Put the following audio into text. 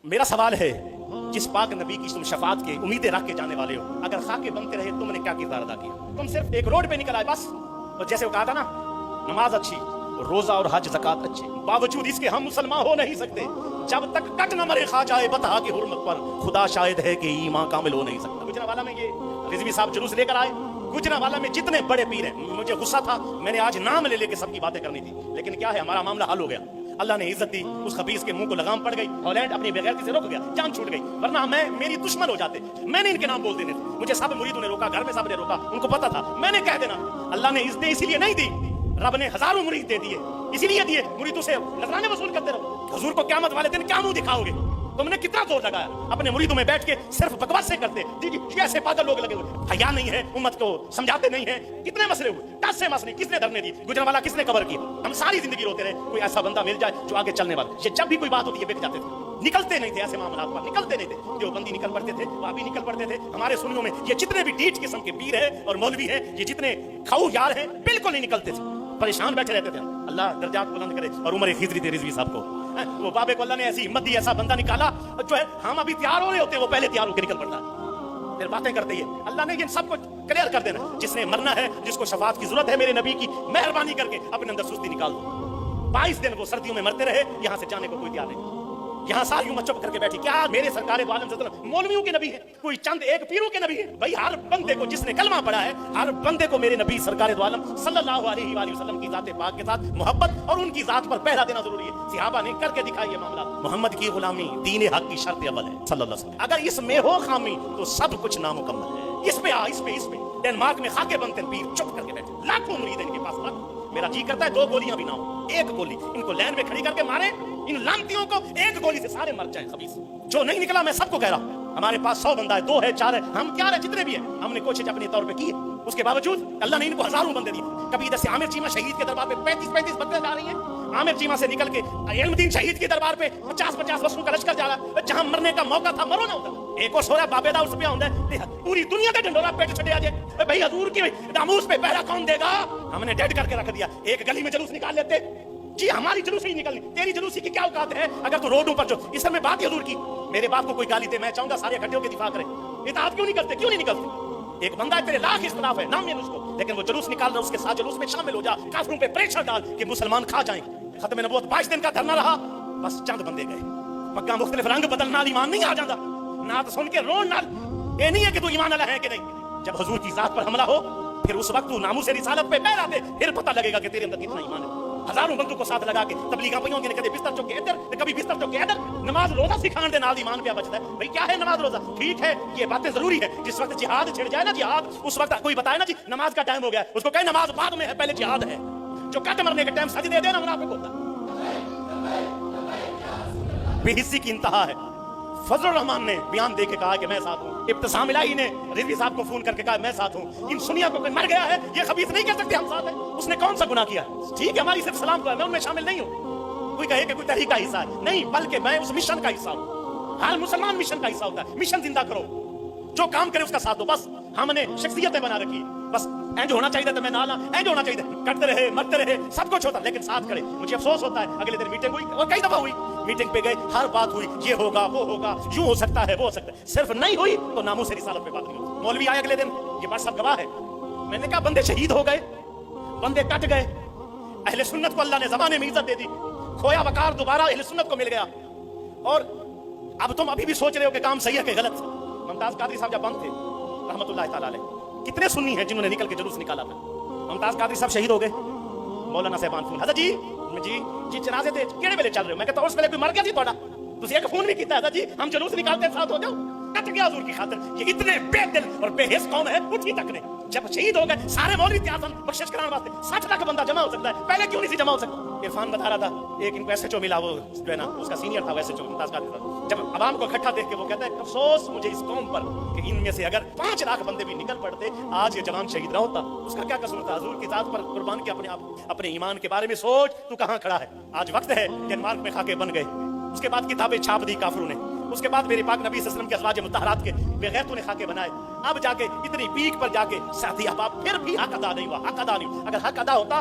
میرا سوال ہے، جس پاک نبی کی تم شفاعت کے امیدیں رکھ کے جانے والے ہو، اگر خاکے بنتے رہے تم نے کیا کردار ادا کیا؟ تم صرف ایک روڈ پہ نکل آئے بس، اور جیسے وہ کہا تھا نا، نماز اچھی، روزہ اور حج زکات اچھے، باوجود اس کے ہم مسلمان ہو نہیں سکتے جب تک کٹ نہ مرے خواجہ بطحا کی حرمت پر، خدا شاہد ہے کہ ایمان کامل ہو نہیں سکتا۔ گجرانوالہ میں یہ رضوی صاحب جلوس لے کر آئے، گجرانوالہ میں جتنے بڑے پیر ہیں، مجھے غصہ تھا، میں نے آج نام لے لے کے سب کی باتیں کرنی تھی، لیکن کیا ہے، ہمارا معاملہ حل ہو گیا، اللہ نے عزت دی، اس خبیث کے منہ کو لگام پڑ گئی، ہالینڈ اپنی بغیرتی سے رک گیا، جان چھوٹ گئی، ورنہ میری دشمن ہو جاتے، میں نے ان کے نام بول دینے تھے، مجھے سب مریدوں نے روکا، گھر میں سب نے روکا، ان کو پتا تھا، میں نے کہہ دینا، اللہ نے عزتیں اسی لیے نہیں دی، رب نے ہزاروں مرید دے دیے، اسی لیے دیے، مریدوں سے نذرانے وصول کرتے رہو، حضور کو قیامت والے دن کیا منہ دکھاؤ گے؟ تم نے کتنا زور لگایا، اپنے مریدوں میں بیٹھ کے صرف بکواس سے کرتے، جی کیسے پاگل لوگ لگے ہوئے، حیا نہیں ہے، امت کو سمجھاتے نہیں ہیں، کتنے مسئلے ہوئے، 10 سے مسئلے کس نے دھرنے دی، گجرانوالہ کس نے کور کیا، ہم ساری زندگی روتے رہے، کوئی ایسا بندہ مل جائے جو آگے چلنے والا، یہ جب بھی کوئی بات ہوتی ہے بک جاتے تھے، نکلتے نہیں تھے ایسے معاملات پر، نکلتے نہیں تھے، دیوبندی نکل پڑتے تھے، وہابی نکل پڑتے تھے، ہمارے سنیوں میں یہ جتنے بھی ڈیٹ قسم کے پیر ہیں اور مولوی ہیں، یہ جتنے کھاؤ یار ہیں، بالکل نہیں نکلتے تھے، پریشان بیٹھے رہتے تھے، اللہ درجات بلند کرے، اور عمر خضری تھے رضوی صاحب کو، وہ بابے کو اللہ نے ایسی ہمت دی، ایسا بندہ نکالا جو ہے، ہم ابھی تیار ہو رہے ہوتے ہیں، وہ پہلے تیار ہو کے نکل پڑتا ہے، پھر باتیں کرتے ہی اللہ نے یہ سب کو کلیئر کر دینا، جس نے مرنا ہے، جس کو شفاعت کی ضرورت ہے میرے نبی کی، مہربانی کر کے اپنے اندر سستی نکال دو۔ 22 دن وہ سردیوں میں مرتے رہے، یہاں سے جانے کو کوئی تیار نہیں، یہاں ساری امت چپ کر کے بیٹھی، کیا میرے سرکار دو عالم صلی اللہ علیہ وسلم مولویوں کے نبی ہیں، کوئی چند ایک پیروں کے نبی ہیں؟ بھائی ہر بندے کو، جس نے کلمہ پڑھا ہے، ہر بندے کو میرے نبی سرکار دو عالم صلی اللہ علیہ وآلہ وسلم کی ذات پاک کے ساتھ محبت اور ان کی ذات پر پہلا دینا ضروری ہے۔ صحابہ نے کر کے دکھائی یہ معاملہ، محمد کی غلامی دین حق کی شرط اول ہے صلی اللہ علیہ وسلم، اگر اس میں ہو خامی تو سب کچھ نامکمل ہے، اس پہ اس پہ ڈنمارک میں خاکے بنتے پیر چپ کر کے بیٹھے، لاکھوں مرید ان کے پاس، میرا جی کرتا ہے 2 گولیاں بھی نہ ہو، 1 گولی ان کو لین میں کھڑی کر کے مارے، ان لانتیوں کو 1 گولی سے سارے مر جائیں خبیث، جو نہیں نکلا میں سب کو کہہ رہا ہوں، ہمارے پاس 100 بندہ ہے، 2 ہے، 4 ہے، ہم کیا رہے جتنے بھی ہیں، ہم نے کوشش اپنے طور پہ کی ہے، اس کے باوجود اللہ نے ان کو ہزاروں بندے دیے، کبھی ادھر سے عامر چیمہ شہید کے دربار پہ 35 بندے جا رہی ہیں، عامر چیمہ سے نکل کے علم دین شہید کے دربار پہ 50 وسوں کا لشکر جا رہا ہے، جہاں مرنے کا موقع تھا مرو نہ ادھر، ایک اور سورہ بابے دا اس پہ آندا ہے، پوری دنیا کا ڈنڈورا پیٹ چھڑے آ جائے، بھائی حضور کی ناموس پہ پہرا کون دے گا؟ ہم نے ڈیڈ کر کے رکھ دیا، ایک گلی میں جلوس نکال لیتے، جی ہماری جلوس ہی نکلنی، تیری جلوسی کی کیا اوقات ہے؟ اگر تو روڈوں پر جو اس میں بات حضور کی، میرے باپ کو کوئی گالی دے، میں چاہوں گا سارے اکٹھے ہو کے دفاع کریں، اطاعت کیوں نہیں کرتے، کیوں نہیں نکلتے؟ ایک بندہ ہے، تیرے لاکھ اختلاف ہے، نام اس کو، لیکن وہ جلوس نکال رہا، اس کے ساتھ جلوس میں شامل ہو جا، کافروں پہ پریشر ڈال کہ مسلمان کھا جائیں۔ ختم نبوت 22 دن کا دھرنا رہا، بس چند بندے گئے، مکہ مختلف رنگ بدلنا ایمان نہیں آ جاتا، نعت سن کے رون نال، یہ نہیں ہے کہ تو ایمان والا ہے کہ نہیں، جب حضور کی ذات پر حملہ ہو پھر اس وقت تو ناموس رسالت پہ پہرا دے، پھر پتہ لگے گا کہ تیرے اندر کتنا ایمان ہے۔ ہزاروں بندوں کو ساتھ لگا کے تبلیغاں پہ ہوں گے، کبھی بستر چوک کے ادھر، کبھی بستر چوک کے ادھر، نماز روزہ سکھان دے نال ایمان پہ بچتا ہے، بھئی کیا ہے نماز روزہ؟ ٹھیک ہے یہ باتیں ضروری ہے، جس وقت جہاد چھڑ جائے نا، جہاد اس وقت کوئی بتائے نا جی نماز کا ٹائم ہو گیا، اس کو کہے نماز بعد میں ہے، پہلے جہاد ہے، جو کٹ مرنے کے ٹائم سجدے دے نا منافق ہوتا ہے، بے حسی کی انتہا ہے۔ فضل الرحمان نے بیان دے کے کہا کہ میں ساتھ ہوں، ابتسام الہی نے رضوی صاحب کو فون کر کے کہا میں ساتھ ہوں، ان سنیا کو کوئی مر گیا ہے یہ خبیث نہیں کہہ سکتے ہم ساتھ ہیں، اس نے کون سا گناہ کیا ہے؟ ٹھیک ہے ہماری صرف سلام کو ہے، میں ان میں شامل نہیں ہوں، کوئی کہے کہ کوئی تحریک کا حصہ ہے، نہیں بلکہ میں اس مشن کا حصہ ہوں، ہر مسلمان مشن کا حصہ ہوتا ہے، مشن زندہ کرو، جو کام کرے اس کا ساتھ دو، بس ہم نے شخصیتیں بنا رکھی، بس اینج ہونا چاہیے تھا میں نالا، اینج ہونا چاہیے تھا، کرتے رہے مرتے رہے سب کچھ ہوتا لیکن ساتھ کرے۔ مجھے افسوس ہوتا ہے اگلے دن میٹنگ ہوئی اور کئی دفعہ ہوئی، میٹنگ پہ گئے ہر بات ہوئی، یہ ہوگا وہ ہوگا، یوں ہو سکتا ہے وہ ہو سکتا ہے، صرف نہیں ہوئی تو ناموس رسالت پہ بات نہیں ہوئی۔ مولوی آئے اگلے دن، یہ بات سب گواہ ہے، میں نے کہا بندے شہید ہو گئے، بندے کٹ گئے، اہل سنت کو اللہ نے زمانے میں عزت دے دی، کھویا وقار دوبارہ اہل سنت کو مل گیا، اور اب تم ابھی بھی سوچ رہے ہو کہ کام صحیح ہے کہ غلط۔ ممتاز قادری صاحب جب بند تھے رحمت اللہ تعالی علیہ، کتنے سنی ہیں جنہوں نے نکل کے جلوس نکالا تھا، ممتاز قادری صاحب شہید ہو گئے، مولانا صاحبان فون، حضرت جی جنازے تے کیڑے ویلے چل رہے ہو؟ میں کہتا اس ویلے کوئی مر گیا سی تھوڑا، تسی ایک فون نہیں کیتا حضرت جی ہم جلوس نکالتے ساتھ ہو جاؤ، کٹ گیا حضور کی خاطر۔ یہ اتنے بے دل اور بے حس قوم ہے، اٹھی تک نے جب شہید ہو گئے سارے مولوی تیار سن بخشش کرانے واسطے، 60 لاکھ بندہ جمع ہو سکتا ہے، پہلے کیوں نہیں سی جمع ہو سکتا؟ عرفان بتا رہا تھا ایک ان کو ایس ایچ او ملا، وہ جو ہے نا اس کا سینئر تھا ویسے جو ممتاز قادری صاحب، جب عوام کو اکٹھا دیکھ کے وہ کہتا ہے افسوس مجھے اس قوم پر کہ ان میں سے اگر 5 لاکھ بندے بھی نکل پڑتے آج یہ جوان شہید نہ ہوتا، اس کا کیا قصور تھا؟ حضور کی ذات پر قربان کے اپنے ایمان کے بارے میں سوچ، تو کہاں کھڑا ہے؟ آج وقت ہے ڈنمارک میں خاکے بن گئے، اس کے بعد کتابیں چھاپ دی کافروں نے، اس کے بعد میرے پاک نبی صلی اللہ علیہ وسلم کے ازواج مطہرات کے بغیرتوں نے خاکے بنائے، اب جا کے اتنی پیک پر جا کے ساتھی احباب پھر بھی حق ادا نہیں ہوا، حق ادا نہیں ہوا، اگر حق ادا ہوتا